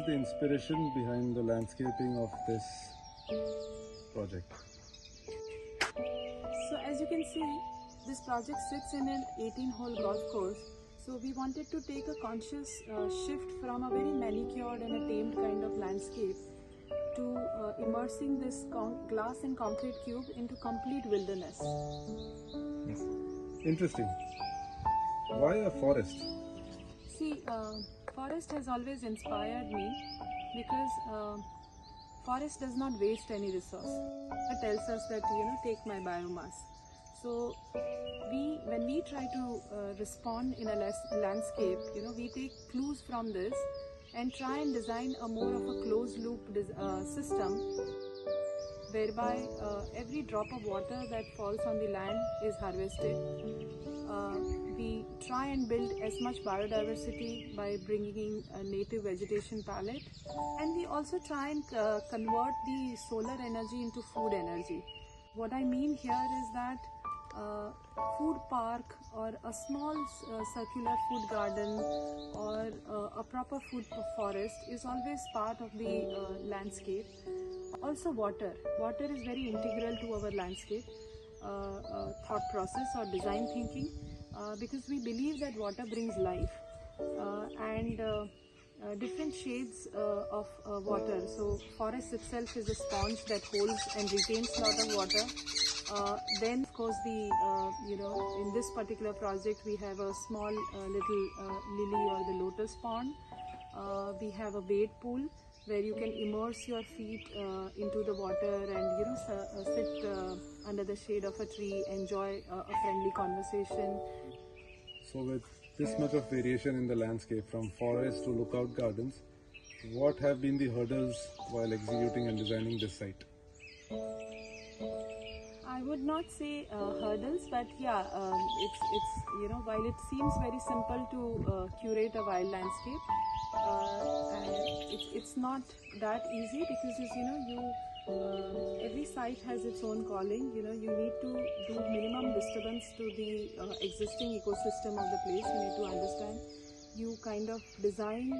the inspiration behind the landscaping of this project? So as you can see, this project sits in an 18-hole golf course. So we wanted to take a conscious shift from a very manicured and a tamed kind of landscape to immersing this glass and concrete cube into complete wilderness. Yes. Interesting. Why a forest? See, forest has always inspired me because forest does not waste any resource. It tells us that, take my biomass. So when we try to respond in a landscape, we take clues from this and try and design a more of a closed loop system whereby every drop of water that falls on the land is harvested. We try and build as much biodiversity by bringing in a native vegetation palette, and we also try and convert the solar energy into food energy. What I mean here is that food park or a small circular food garden or a proper food forest is always part of the landscape. Also water is very integral to our landscape thought process or design thinking, because we believe that water brings life and different shades of water. So forest itself is a sponge that holds and retains a lot of water. Then of course in this particular project we have a small little lily or the lotus pond. We have a wade pool where you can immerse your feet into the water and sit under the shade of a tree, enjoy a friendly conversation. So with this much of variation in the landscape from forest to lookout gardens, what have been the hurdles while executing and designing this site? I would not say hurdles, but yeah, it's while it seems very simple to curate a wild landscape, it's not that easy because every site has its own calling. You need to do minimum disturbance to the existing ecosystem of the place. You need to understand. You kind of design,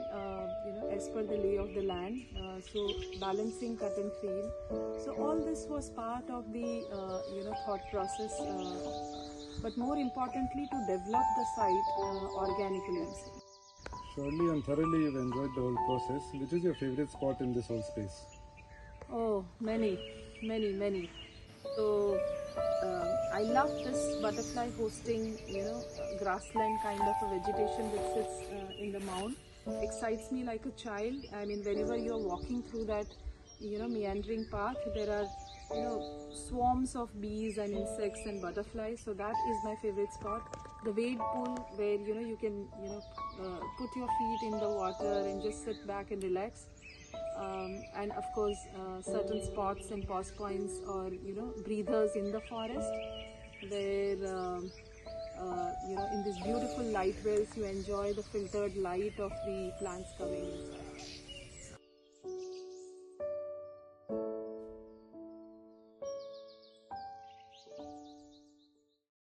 as per the lay of the land. So balancing cut and fill. So all this was part of the, thought process. But more importantly, to develop the site organically. Surely and thoroughly you've enjoyed the whole process. Which is your favorite spot in this whole space? Oh, many. So I love this butterfly hosting, grassland kind of a vegetation that sits in the mound. Excites me like a child. I mean, whenever you're walking through that, meandering path, there are, swarms of bees and insects and butterflies. So that is my favorite spot. The wade pool where, you can, put your feet in the water and just sit back and relax. And of course certain spots and pause points or breathers in the forest where in these beautiful light wells you enjoy the filtered light of the plants coming inside.